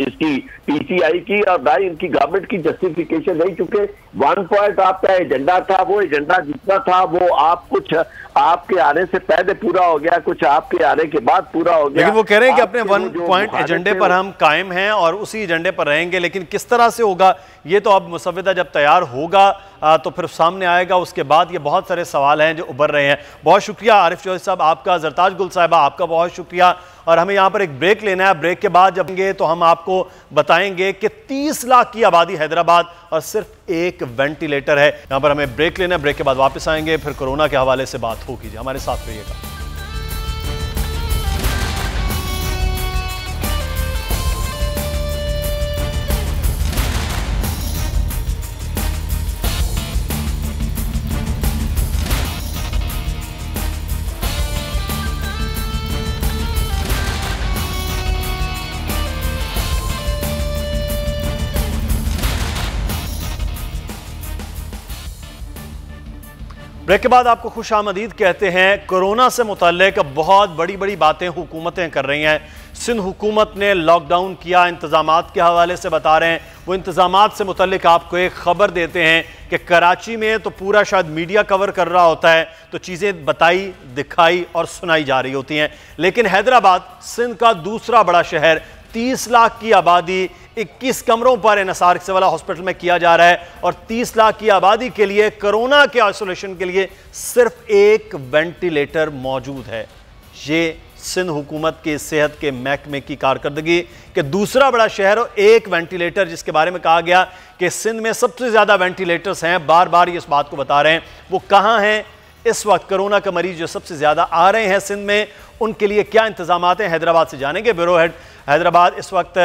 इसकी पीसीआई की, और ना इनकी गवर्नमेंट की जस्टिफिकेशन नहीं, क्योंकि 1 पॉइंट आपका एजेंडा था, वो एजेंडा जितना था वो आप कुछ आपके आने से पहले पूरा हो गया, कुछ आपके आने के बाद पूरा हो गया। लेकिन वो कह रहे हैं कि अपने 1 पॉइंट एजेंडे पर हम कायम हैं और उसी एजेंडे पर रहेंगे, लेकिन किस तरह से होगा ये तो अब मुसव्विदा जब तैयार होगा तो फिर सामने आएगा। उसके बाद ये बहुत सारे सवाल हैं जो उभर रहे हैं। बहुत शुक्रिया आरिफ चौधरी साहब आपका, जरताज गुल साहिबा आपका बहुत शुक्रिया। और हमें यहाँ पर एक ब्रेक लेना है, ब्रेक के बाद जब तो हम आपको बताएंगे कि 30 लाख की आबादी हैदराबाद और सिर्फ एक वेंटिलेटर है। यहाँ पर हमें ब्रेक लेना है, ब्रेक के बाद वापस आएंगे, फिर कोरोना के हवाले से बात होगी। हमारे साथ रहिएगा। ब्रेक के बाद आपको खुश आमदीद कहते हैं। कोरोना से मुतल्लिक बहुत बड़ी बड़ी बातें हुकूमतें कर रही हैं। सिंध हुकूमत ने लॉकडाउन किया, इंतजामात के हवाले से बता रहे हैं। वो इंतजामात से मुतल्लिक आपको एक खबर देते हैं कि कराची में तो पूरा शायद मीडिया कवर कर रहा होता है, तो चीज़ें बताई, दिखाई और सुनाई जा रही होती हैं, लेकिन हैदराबाद सिंध का दूसरा बड़ा शहर, 30 लाख की आबादी, 21 कमरों पर एनएसआर सिविल हॉस्पिटल में किया जा रहा है और 30 लाख की आबादी के लिए कोरोना के आइसोलेशन के लिए सिर्फ एक वेंटिलेटर मौजूद है। ये सिंध हुकूमत के सेहत के महकमे की कारकर्दगी के दूसरा बड़ा शहर और एक वेंटिलेटर, जिसके बारे में कहा गया कि सिंध में सबसे ज्यादा वेंटिलेटर्स हैं, बार बार ये इस बात को बता रहे हैं। वो कहां हैं इस वक्त? कोरोना के मरीज जो सबसे ज्यादा आ रहे हैं सिंध में, उनके लिए क्या इंतजामात हैं, हैदराबाद से जानेंगे। ब्यूरो हेड हैदराबाद इस वक्त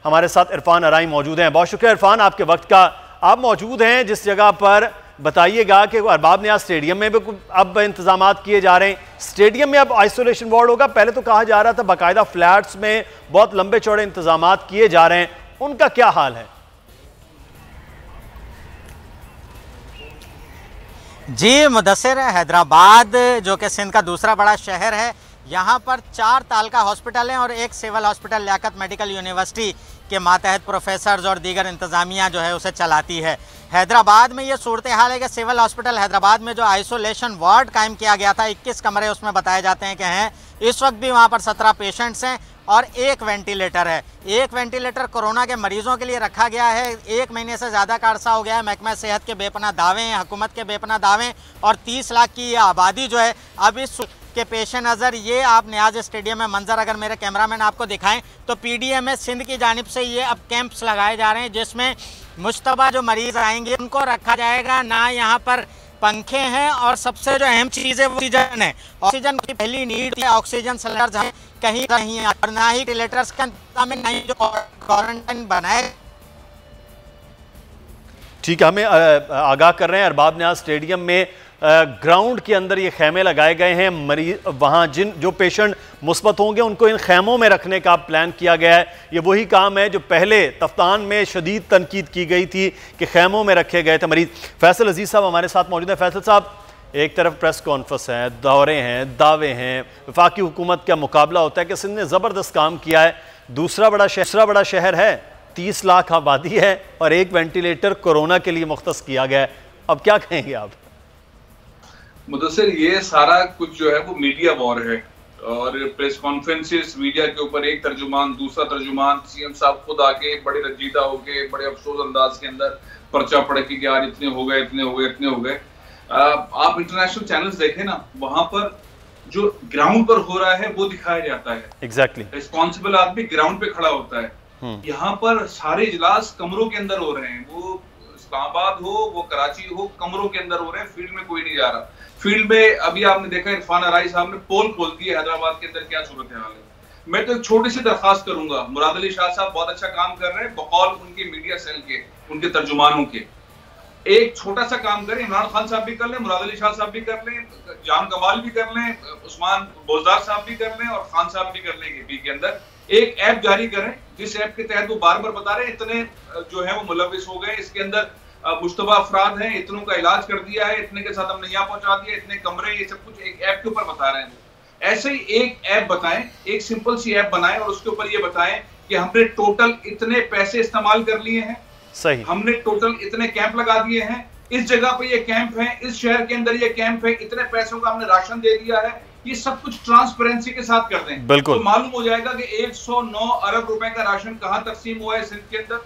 हमारे साथ इरफान अराई मौजूद हैं। बहुत शुक्रिया इरफान आपके वक्त का। आप मौजूद हैं जिस जगह पर, बताइएगा कि अरबाब नियाज़ स्टेडियम में भी अब इंतजामात किए जा रहे हैं। स्टेडियम में अब आइसोलेशन वार्ड होगा, पहले तो कहा जा रहा था बाकायदा फ्लैट्स में बहुत लंबे चौड़े इंतजामात किए जा रहे हैं, उनका क्या हाल है? जी मुदस्सिर, हैदराबाद जो कि सिंध का दूसरा बड़ा शहर है, यहाँ पर 4 तालका हॉस्पिटल हैं और एक civil hospital Liaquat medical university के मातहत प्रोफेसर्स और दीगर इंतज़ामिया जो है उसे चलाती है। हैदराबाद में ये सूरत हाल है कि सिविल हॉस्पिटल हैदराबाद में जो आइसोलेशन वार्ड कायम किया गया था, 21 कमरे उसमें बताए जाते हैं कि हैं, इस वक्त भी वहाँ पर 17 पेशेंट्स हैं और एक वेंटिलेटर है। एक वेंटिलेटर कोरोना के मरीजों के लिए रखा गया है। 1 महीने से ज़्यादा का अर्सा हो गया है। महकमा सेहत के बेपनाह दावे हैं, हुकूमत के बेपनाह दावे, और 30 लाख की ये आबादी जो है अब इस के पेश नज़र, ये आप नियाज स्टेडियम में मंजर अगर मेरे कैमरामैन आपको दिखाएं तो पीडीएमएस सिंध की जानिब से ये अब कैंप्स लगाए जा रहे हैं, जिसमें मुश्तबा जो मरीज आएंगे उनको रखा जाएगा। ना यहाँ पर पंखे हैं और सबसे जो अहम चीज़ है वो ऑक्सीजन है। ऑक्सीजन की पहली नीड है, ऑक्सीजन सिलेंडर्स हैं कहीं कहीं, और ना ही वेंटिलेटर्स का इंतजाम है, ना ही जो क्वारंटाइन बनाए। ठीक है, हमें आगाह कर रहे हैं अरबाब नियाज़ स्टेडियम में ग्राउंड के अंदर ये खेमे लगाए गए हैं। मरीज वहाँ जो पेशेंट मुस्बत होंगे उनको इन खेमों में रखने का प्लान किया गया है। ये वही काम है जो पहले तफ्तान में शदीद तनकीद की गई थी कि खेमों में रखे गए थे मरीज। फैसल अजीज साहब हमारे साथ मौजूद हैं। फैसल साहब, एक तरफ प्रेस कॉन्फ्रेंस है, दौरे हैं, दावे हैं, वफाकी हुकूमत का मुकाबला होता है कि सिंध ने ज़बरदस्त काम किया है, दूसरा बड़ा शहर है, 30 लाख आबादी है और एक वेंटिलेटर कोरोना के लिए मुख्तस किया गया है। अब क्या कहेंगे आप? मुदस्सिर, ये सारा कुछ जो है वो मीडिया वॉर है और प्रेस कॉन्फ्रेंसेस, मीडिया के ऊपर एक तर्जुमान, दूसरा तर्जुमान, सीएम साहब खुद आके बड़े रंजीदा होके बड़े अफसोस अंदाज के अंदर पर्चा पढ़े कि यार इतने हो गए, इतने हो गए, इतने हो गए। आप इंटरनेशनल चैनल्स देखें ना, वहां पर जो ग्राउंड पर हो रहा है वो दिखाया जाता है। एग्जैक्टली रिस्पॉन्सिबल आदमी ग्राउंड पे खड़ा होता है। यहाँ पर सारे इजलास कमरों के अंदर हो रहे हैं, वो इस्लामाबाद हो वो कराची हो, कमरों के अंदर हो रहे हैं, फील्ड में कोई नहीं जा रहा। फील्ड में अभी आपने देखा इरफान अराई साहब ने पोल खोल दी है हैदराबाद के अंदर क्या सूरत हाल है। मैं तो एक छोटी सी दरखास्त करूंगा, मुराद अली शाह साहब बहुत अच्छा काम कर रहे हैं बकौल उनके मीडिया सेल के, उनके तर्जुमानों के। एक छोटा सा काम करें, इमरान खान साहब भी कर लें, मुराद अली शाह साहब भी कर लें, जान कमाल भी कर लें, उस्मान बोजदार साहब भी कर लें और खान साहब भी कर लेंगे पी के अंदर। एक ऐप जारी करें जिस ऐप के तहत वो बार बार बता रहे हैं इतने जो है वो मुलविस हो गए, इसके अंदर मुश्तबा अफराद हैं, इतनों का इलाज कर दिया है, इतने के साथ हमने यहाँ पहुंचा दिया, इतने कमरे, ये सब कुछ एक ऐप के ऊपर बता रहे हैं। ऐसे ही एक ऐप बताएं, एक सिंपल सी ऐप बनाएं और उसके ऊपर ये बताएं कि हमने टोटल इतने पैसे इस्तेमाल कर लिए हैं, सही, हमने टोटल इतने कैंप लगा दिए हैं, इस जगह पे ये कैंप है, इस शहर के अंदर ये कैंप है, इतने पैसों का हमने राशन दे दिया है। ये सब कुछ ट्रांसपेरेंसी के साथ कर दें, बिल्कुल तो मालूम हो जाएगा कि 109 अरब रुपए का राशन कहां तकसीम हुआ है सिंध के अंदर,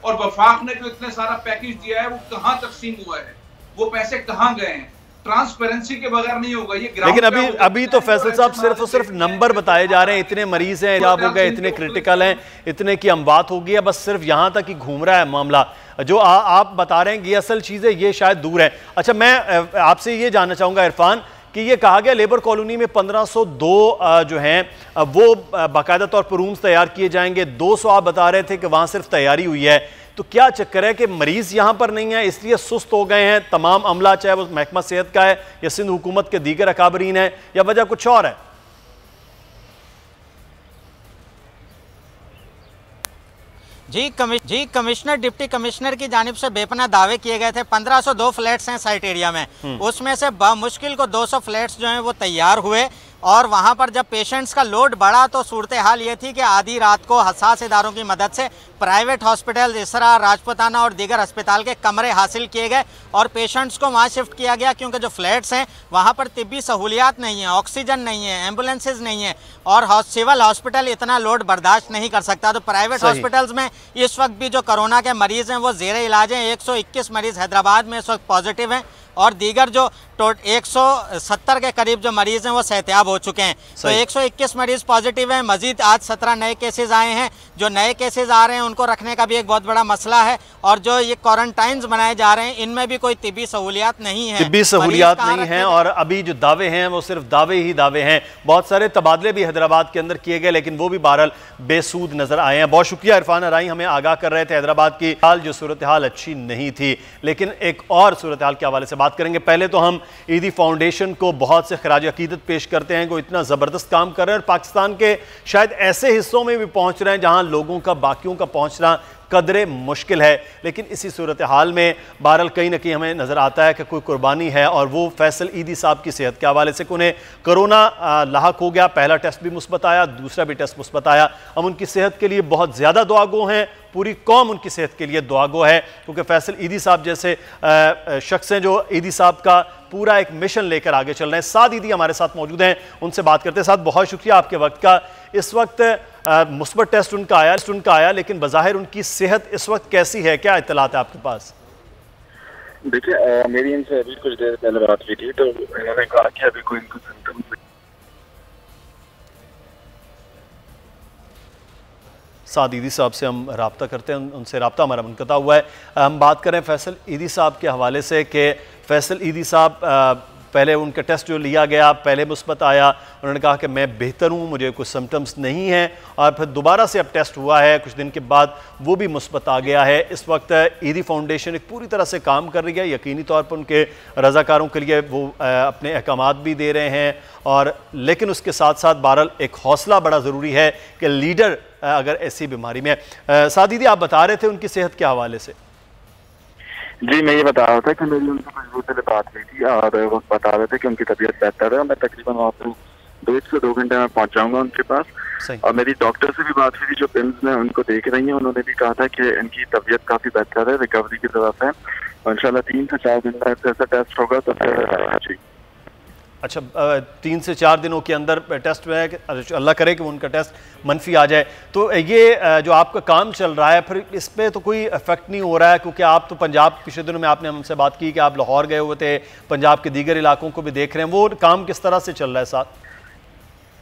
और वफाक ने जो इतने सारा पैकेज दिया है वो कहां तकसीम हुआ है, वो पैसे कहां गए हैं। ट्रांसपेरेंसी के बगैर नहीं होगा ये। लेकिन अभी तो फैसल साहब सिर्फ और सिर्फ नंबर बताए जा रहे हैं, इतने मरीज हैं, हो गए, इतने क्रिटिकल हैं, इतने की अमवात हो गई है, बस सिर्फ यहाँ तक ही घूम रहा है मामला। जो आप बता रहे हैं ये असल चीज़ है, ये शायद दूर है। अच्छा, मैं आपसे ये जानना चाहूँगा इरफान कि ये कहा गया लेबर कॉलोनी में 1502 जो हैं वो बाकायदा तौर पर रूम्स तैयार किए जाएंगे, 200 आप बता रहे थे कि वहाँ सिर्फ तैयारी हुई है। तो क्या चक्कर है कि मरीज यहाँ पर नहीं है इसलिए सुस्त हो गए हैं तमाम अमला, चाहे वो महकमा सेहत का है या सिंध हुकूमत के दीगर अकाबरीन है, या वजह कुछ और है? जी कमिश्नर डिप्टी कमिश्नर की जानिब से बेपना दावे किए गए थे। 1502 फ्लैट्स हैं साइट एरिया में, उसमें से मुश्किल को 200 फ्लैट्स जो हैं वो तैयार हुए, और वहाँ पर जब पेशेंट्स का लोड बढ़ा तो सूरत हाल ये थी कि आधी रात को हसास इदारों की मदद से प्राइवेट हॉस्पिटल इसरा, राजपुताना और दीगर अस्पताल के कमरे हासिल किए गए और पेशेंट्स को वहाँ शिफ्ट किया गया, क्योंकि जो फ्लैट्स हैं वहाँ पर तिब्बी सहूलियात नहीं है, ऑक्सीजन नहीं है, एम्बुलेंसेज नहीं है और सिविल हॉस्पिटल इतना लोड बर्दाश्त नहीं कर सकता। तो प्राइवेट हॉस्पिटल्स में इस वक्त भी जो कोरोना के मरीज़ हैं वो ज़ेरे इलाज हैं। 121 मरीज़ हैदराबाद में इस वक्त पॉजिटिव हैं और दीगर जो 170 के करीब जो मरीज़ हैं वो सेहतियाब हो चुके हैं। तो 121 मरीज़ पॉजिटिव हैं, मजीद आज 17 नए केसेस आए हैं। जो नए केसेस आ रहे हैं उनको रखने का भी एक बहुत बड़ा मसला है, और जो ये क्वारंटाइन्स बनाए जा रहे हैं इनमें भी कोई तिब्बी सहूलियात नहीं है, तिब्बी सहूलियात नहीं है, और अभी जो दावे हैं वो सिर्फ दावे ही दावे हैं। बहुत सारे तबादले भी हैदराबाद के अंदर किए गए लेकिन वो भी बहरहाल बेसूद नजर आए हैं। बहुत शुक्रिया इरफान अराई, हमें आगाह कर रहे थे हैदराबाद की हाल, जो सूरत हाल अच्छी नहीं थी। लेकिन एक और सूरत हाल के हवाले से बात करेंगे। पहले तो हम ईदी फाउंडेशन को बहुत से खराज अकीदत पेश करते हैं, को इतना ज़बरदस्त काम कर रहे हैं और पाकिस्तान के शायद ऐसे हिस्सों में भी पहुंच रहे हैं जहां लोगों का, बाकियों का पहुंचना कदरे मुश्किल है। लेकिन इसी सूरत हाल में बहरहाल कहीं ना कहीं हमें नज़र आता है कि कोई कुर्बानी है, और वो फैसल ईदी साहब की सेहत के हवाले से उन्हें कोरोना लाहक हो गया। पहला टेस्ट भी मुस्बत आया, दूसरा भी टेस्ट मुस्बत आया। हम उनकी सेहत के लिए बहुत ज़्यादा दुआगो हैं, पूरी कौम उनकी सेहत के लिए दुआगो है, क्योंकि फैसल ईदी साहब जैसे शख्स हैं जो ईदी साहब का पूरा एक मिशन लेकर आगे चल रहे हैं। साद ईदी हमारे साथ मौजूद हैं, उनसे बात करते हैं। साथ बहुत शुक्रिया आपके वक्त का। इस वक्त मुस्बत टेस्ट उनका आया, लेकिन बज़ाहिर उनकी सेहत इस वक्त कैसी है, क्या इत्तलात है आपके पास? देखिए, मेरी इनसे अभी कुछ देर पहले बात हुई थी तो इन्होंने कहा कि अभी कोई इनको सिम्टम्स। साद ईदी साहब से हम रब्ता करते हैं, उनसे रब्ता हमारा मुनक़ता हुआ है। हम बात करें फैसल ईदी साहब के हवाले से कि फैसल ईदी साहब पहले उनका टेस्ट जो लिया गया पहले मुस्बत आया, उन्होंने कहा कि मैं बेहतर हूँ, मुझे कोई सिम्टम्स नहीं हैं, और फिर दोबारा से अब टेस्ट हुआ है कुछ दिन के बाद, वो भी मुस्बत आ गया है। इस वक्त ईदी फाउंडेशन एक पूरी तरह से काम कर रही है, यकीनी तौर पर उनके रज़ाकारों के लिए वो अपने अहकामात भी दे रहे हैं, और लेकिन उसके साथ साथ बहरहाल एक हौसला बड़ा ज़रूरी है कि लीडर अगर ऐसी बीमारी में। साद दीदी, आप बता रहे थे उनकी सेहत के हवाले से। जी, मैं ये बता रहा था कि मेरी उनसे कुछ दूर पहले बात हुई थी और वो बता रहे थे कि उनकी तबीयत बेहतर है, मैं तकरीबन वहाँ पर 1.5 से 2 घंटे में पहुँच जाऊँगा उनके पास। और मेरी डॉक्टर से भी बात हुई थी जो पिम्स में उनको देख रही हैं, उन्होंने भी कहा था कि इनकी तबीयत काफ़ी बेहतर है, रिकवरी की तरफ है, और इंशाल्लाह 3 से 4 दिन में ऐसा टेस्ट होगा तो फिर। अच्छा 3 से 4 दिनों के अंदर टेस्ट में है कि अल्लाह करे कि उनका टेस्ट मनफी आ जाए। तो ये जो आपका काम चल रहा है फिर इस पर तो कोई इफेक्ट नहीं हो रहा है, क्योंकि आप तो पंजाब पिछले दिनों में आपने हमसे बात की कि आप लाहौर गए हुए थे, पंजाब के दीगर इलाकों को भी देख रहे हैं, वो काम किस तरह से चल रहा है साथ?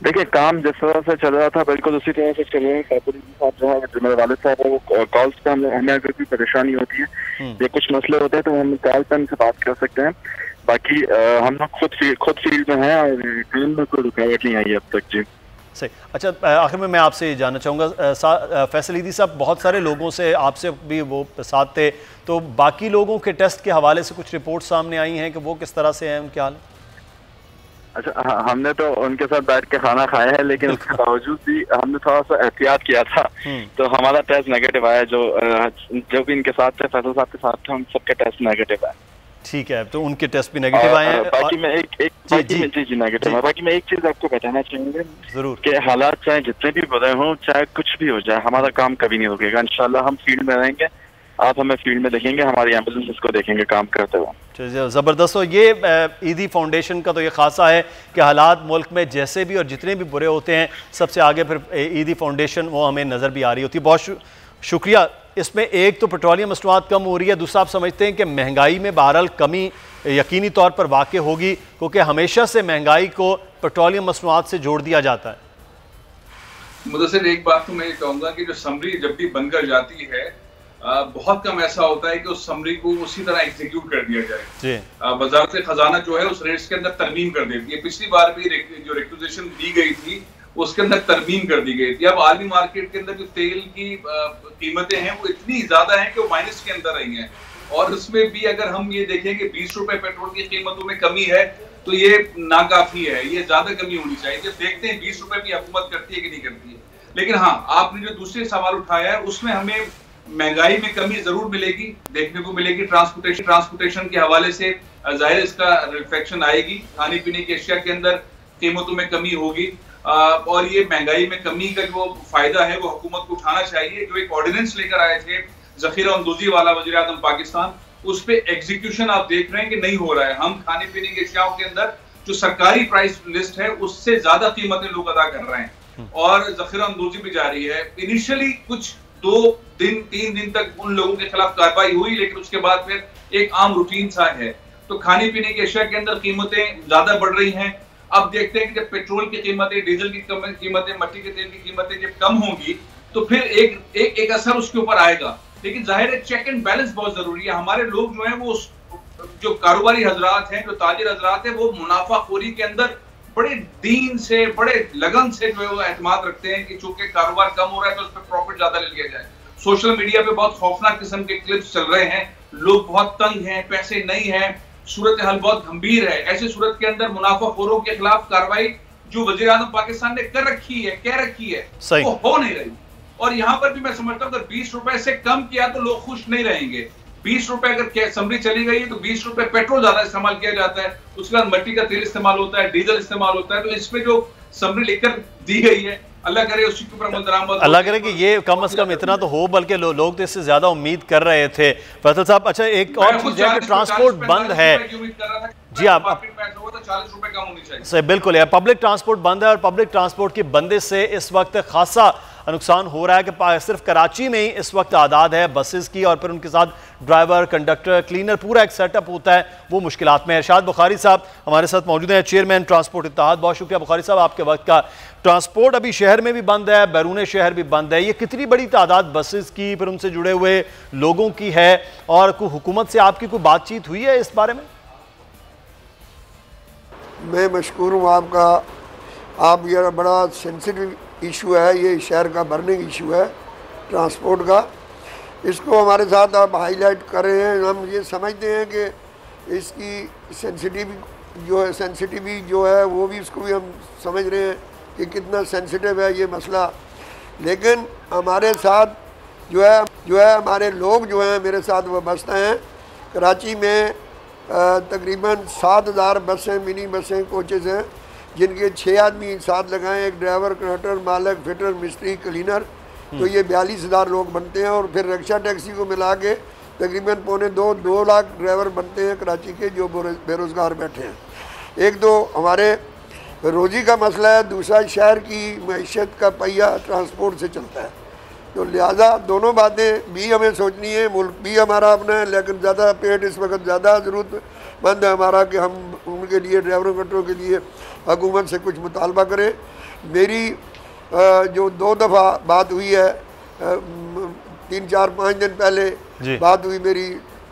देखिए काम जिस तरह से चल रहा था बिल्कुल उसी तरह से चल रहा है। फैसले के साथ जो है जो मेरे वालिद साहब है वो कॉल्स पे हमें अगर कोई परेशानी होती है या कुछ मसले होते हैं तो हम कॉल पे उनसे बात कर सकते हैं। बाकी हम लोग खुद फील्ड में हैं और काम में कोई रुकावट नहीं आई अब तक। जी सही। अच्छा आखिर में मैं आपसे ये जानना चाहूँगा, फैसल ईदी साहब बहुत सारे लोगों से आपसे भी वो साथ थे, तो बाकी लोगों के टेस्ट के हवाले से कुछ रिपोर्ट सामने आई हैं कि वो किस तरह से हैं, उनके हाल? अच्छा हमने तो उनके साथ बैठ के खाना खाया है, लेकिन उसके बावजूद भी हमने थोड़ा सा एहतियात किया था तो हमारा टेस्ट नेगेटिव आया। जो भी इनके साथ थे, फैसल साहब के साथ थे, उन सबके टेस्ट नेगेटिव आए। ठीक है, तो उनके टेस्ट भी नेगेटिव आए हैं। बाकी मैं जी नेगेटिव है। बाकी मैं एक चीज आपको बताना चाहूंगा जरूर कि हालात चाहे जितने भी बुरे हों, चाहे कुछ भी हो जाए, हमारा काम कभी नहीं रुकेगा। इंशाल्लाह हम फील्ड में रहेंगे, आप हमें फील्ड में देखेंगे, हमारी एम्बुलेंस को देखेंगे काम करते हुए। ज़बरदस्त हो। ये ईदी फाउंडेशन का तो ये खासा है कि हालात मुल्क में जैसे भी और जितने भी बुरे होते हैं, सबसे आगे फिर ईदी फाउंडेशन वो हमें नज़र भी आ रही होती है। बहुत शुक्रिया। इसमें एक तो पेट्रोलियम मसनूआत कम हो रही है, दूसरा आप समझते हैं कि महंगाई में बहरहाल कमी यकीनी तौर पर वाक़ होगी, क्योंकि हमेशा से महंगाई को पेट्रोलियम मसनूआत से जोड़ दिया जाता है। मुदस्सिर एक बात तो मैं ये कहूँगा कि जो समरी जब भी बनकर जाती है बहुत कम ऐसा होता है कि उस समरी को उसी तरह एग्जीक्यूट कर दिया जाए। वजारत खजाना जो है उस रेट्स के अंदर तरमीम कर देती है। पिछली बार भी जो रिक्विजिशन दी गई थी उसके अंदर तरमीम कर दी गई थी। अब आलमी मार्केट के अंदर जो तेल की कीमतें हैं वो इतनी ज्यादा हैं कि वो माइनस के अंदर आई हैं, और उसमें भी अगर हम ये देखें कि 20 रुपए पेट्रोल की कीमतों में कमी है तो ये नाकाफी है, ये ज्यादा कमी होनी चाहिए। जब देखते हैं 20 रुपए भी हुकूमत करती है कि नहीं करती है। लेकिन हाँ, आपने जो दूसरे सवाल उठाया है उसमें हमें महंगाई में कमी जरूर मिलेगी, देखने को मिलेगी। ट्रांसपोर्टेशन के हवाले से जाहिर इसका रिफ्लेक्शन आएगी, खाने पीने की अशिया के अंदर कीमतों में कमी होगी, और ये महंगाई में कमी का जो फायदा है वो हुकूमत को उठाना चाहिए। जो एक ऑर्डिनेंस लेकर आए थे जखीरा अंदोजी वाला वज़ीर आज़म पाकिस्तान, उस पे एग्जीक्यूशन आप देख रहे हैं कि नहीं हो रहा है। हम खाने पीने की अशियाओं के अंदर जो सरकारी प्राइस लिस्ट है उससे ज्यादा कीमतें लोग अदा कर रहे हैं, और जखीरा अंदोजी भी जारी है। इनिशियली कुछ 2-3 दिन तक उन लोगों के खिलाफ कार्रवाई हुई, लेकिन उसके बाद फिर एक आम रूटीन सा है। तो खाने पीने की अशिया के अंदर कीमतें ज्यादा बढ़ रही हैं। अब देखते हैं कि जब पेट्रोल की कीमतें, डीजल की कीमतें, मट्टी के तेल की कीमतें जब कम होंगी तो फिर एक असर उसके ऊपर आएगा। लेकिन जाहिर है चेक एंड बैलेंस बहुत जरूरी है। हमारे लोग जो है वो जो कारोबारी हजरात हैं, जो ताजिर हजरात हैं, वो मुनाफाखोरी के अंदर बड़े दीन से, बड़े लगन से जो है वो एतमाद रखते हैं कि चूंकि कारोबार कम हो रहा है तो उस पर प्रॉफिट ज्यादा ले लिया जाए। सोशल मीडिया पे बहुत खौफनाक किस्म के क्लिप्स चल रहे हैं, लोग बहुत तंग हैं, पैसे नहीं है, सूरत हाल बहुत गंभीर है। ऐसी सूरत के अंदर मुनाफाखोरों के खिलाफ कार्रवाई जो वज़ीर आज़म पाकिस्तान ने कह रखी है वो हो नहीं रही। और यहाँ पर भी मैं समझता हूँ अगर 20 रुपए से कम किया तो लोग खुश नहीं रहेंगे। 20 रुपए अगर समरी चली गई है तो 20 रुपए पेट्रोल ज्यादा इस्तेमाल किया जाता है, उसके बाद मिट्टी का तेल इस्तेमाल होता है, डीजल इस्तेमाल होता है। तो इसमें जो समरी लिखकर दी गई है, अल्लाह करे उसी के ऊपर अमल दरामद, अल्लाह करे कि ये कम से कम इतना तो हो, बल्कि लोग तो इससे ज्यादा उम्मीद कर रहे थे। फैसल साहब, अच्छा एक और चीज है कि ट्रांसपोर्ट बंद है जी, आप 40 रुपए कम होनी चाहिए। सही, बिल्कुल है। पब्लिक ट्रांसपोर्ट बंद है और पब्लिक ट्रांसपोर्ट की बंदिश से इस वक्त खासा नुकसान हो रहा है कि सिर्फ कराची में ही इस वक्त आदाद है बसेस की, और फिर उनके साथ ड्राइवर, कंडक्टर, क्लीनर, पूरा एक सेटअप होता है, वो मुश्किलात में है। इरशाद बुखारी साहब हमारे साथ मौजूद हैं, चेयरमैन ट्रांसपोर्ट इत्तेहाद। बहुत शुक्रिया बुखारी साहब आपके वक्त का। ट्रांसपोर्ट अभी शहर में भी बंद है, बैरून शहर भी बंद है। ये कितनी बड़ी तादाद बसेस की, फिर उनसे जुड़े हुए लोगों की है, और कोई हुकूमत से आपकी कोई बातचीत हुई है इस बारे में? मैं मशकूर हूँ आपका। आप ये बड़ा सेंसिटिव इशू है, ये शहर का बर्निंग इशू है ट्रांसपोर्ट का। इसको हमारे साथ आप हाईलाइट कर रहे हैं। हम ये समझते हैं कि इसकी सेंसिटिविटी जो है वो भी, इसको भी हम समझ रहे हैं कि कितना सेंसिटिव है ये मसला। लेकिन हमारे साथ जो है हमारे लोग जो हैं मेरे साथ वो बसते हैं। कराची में तकरीबन 7000 बसें, मिनी बसें, कोचेज़ हैं, जिनके 6 आदमी साथ लगाएं, एक ड्राइवर, कंडक्टर, मालक, फिटर, मिस्त्री, क्लीनर, तो ये 42,000 लोग बनते हैं। और फिर रिक्शा टैक्सी को मिला के तकरीबन 2.25-2 लाख ड्राइवर बनते हैं कराची के, जो बेरोज़गार बैठे हैं। एक तो हमारे रोजी का मसला है, दूसरा शहर की मईशत का पहिया ट्रांसपोर्ट से चलता है। तो लिहाजा दोनों बातें भी हमें सोचनी है। मुल्क भी हमारा अपना है, लेकिन ज़्यादा पेट इस वक्त ज़्यादा ज़रूरतमंद है हमारा कि हम उनके लिए, ड्राइवरों कटरों के लिए हुकूमत से कुछ मुतालबा करें। मेरी जो 2 दफ़ा बात हुई है, 3, 4, 5 दिन पहले बात हुई मेरी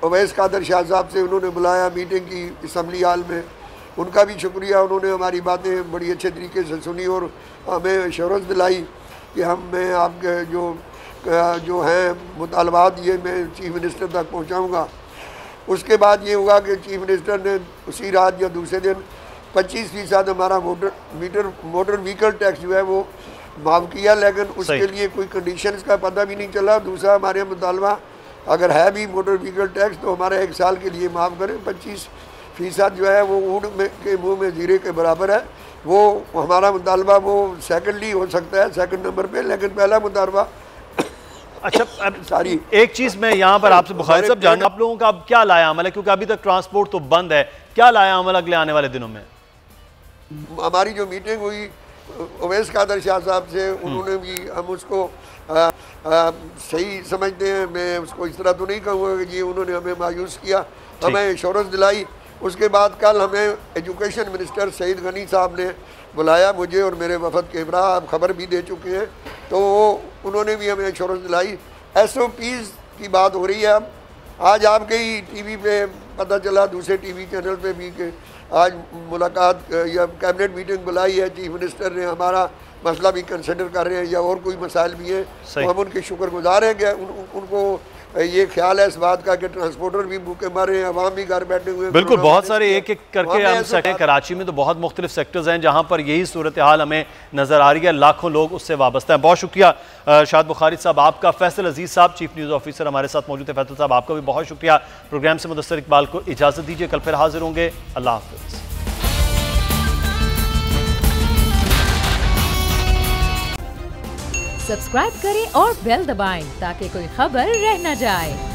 अवैस कादर शाह साहब से, उन्होंने बुलाया मीटिंग की असम्बली हाल में, उनका भी शुक्रिया। उन्होंने हमारी बातें बड़ी अच्छे तरीके से सुनी और हमें एश्योरेंस दिलाई कि मैं आपके जो हैं मुतालबात ये मैं चीफ मिनिस्टर तक पहुंचाऊंगा। उसके बाद ये हुआ कि चीफ मिनिस्टर ने उसी रात या दूसरे दिन 25% हमारा मोटर व्हीकल टैक्स जो है वो माफ़ किया, लेकिन उसके लिए कोई कंडीशंस का पता भी नहीं चला। दूसरा हमारे मुतालबा अगर है भी मोटर व्हीकल टैक्स तो हमारा 1 साल के लिए माफ़ करें। 25% जो है वो ऊँट के मुँह में जीरे के बराबर है। वो हमारा मुतालबा वो सेकंडली हो सकता है, सेकंड नंबर पे, लेकिन पहला मुतालबा अच्छा। सारी एक चीज़ मैं यहाँ पर आपसे बुखारी साहब जानना, आप लोगों का अब क्या लाया अमल है, क्योंकि अभी तक ट्रांसपोर्ट तो बंद है, क्या लाया अमल अगले आने वाले दिनों में? हमारी जो मीटिंग हुई अवैस कादर शाह साहब से, उन्होंने भी, हम उसको सही समझते हैं, मैं उसको इस तरह तो नहीं कहूँगा कि ये उन्होंने हमें मायूस किया, हमें एश्योरेंस दिलाई। उसके बाद कल हमें एजुकेशन मिनिस्टर सईद गनी साहब ने बुलाया, मुझे और मेरे वफद के हमरा, आप खबर भी दे चुके हैं, तो उन्होंने भी हमें एश्योरेंस दिलाई। SOPs की बात हो रही है। आज आपके ही टीवी पे पता चला, दूसरे टीवी चैनल पे भी, कि आज मुलाकात या कैबिनेट मीटिंग बुलाई है, चीफ मिनिस्टर ने हमारा मसला भी कंसिडर कर रहे हैं या और कोई मसाइल भी हैं, तो हम उनके शुक्रगुजार हैं कि उनको ये ख्याल है इस बात का कि ट्रांसपोर्टर भी भूखे मर रहे हैं, अवाम भी घर बैठे हुए हैं। बिल्कुल, बहुत सारे एक एक करके हम सकें। कराची में तो बहुत मुख्तलिफ सेक्टर्स हैं जहाँ पर यही सूरत हाल हमें नज़र आ रही है, लाखों लोग उससे वाबस्ता हैं। बहुत शुक्रिया शाद बुखारी साहब आपका। फैसल अजीज़ साहब चीफ न्यूज़ ऑफिसर हमारे साथ मौजूद है। फैसल साहब आपका भी बहुत शुक्रिया। प्रोग्राम से मुदस्सिर इकबाल को इजाज़त दीजिए, कल फिर हाजिर होंगे। अल्लाह हाफ़िज़। सब्सक्राइब करें और बेल दबाएं ताकि कोई खबर रह न जाए।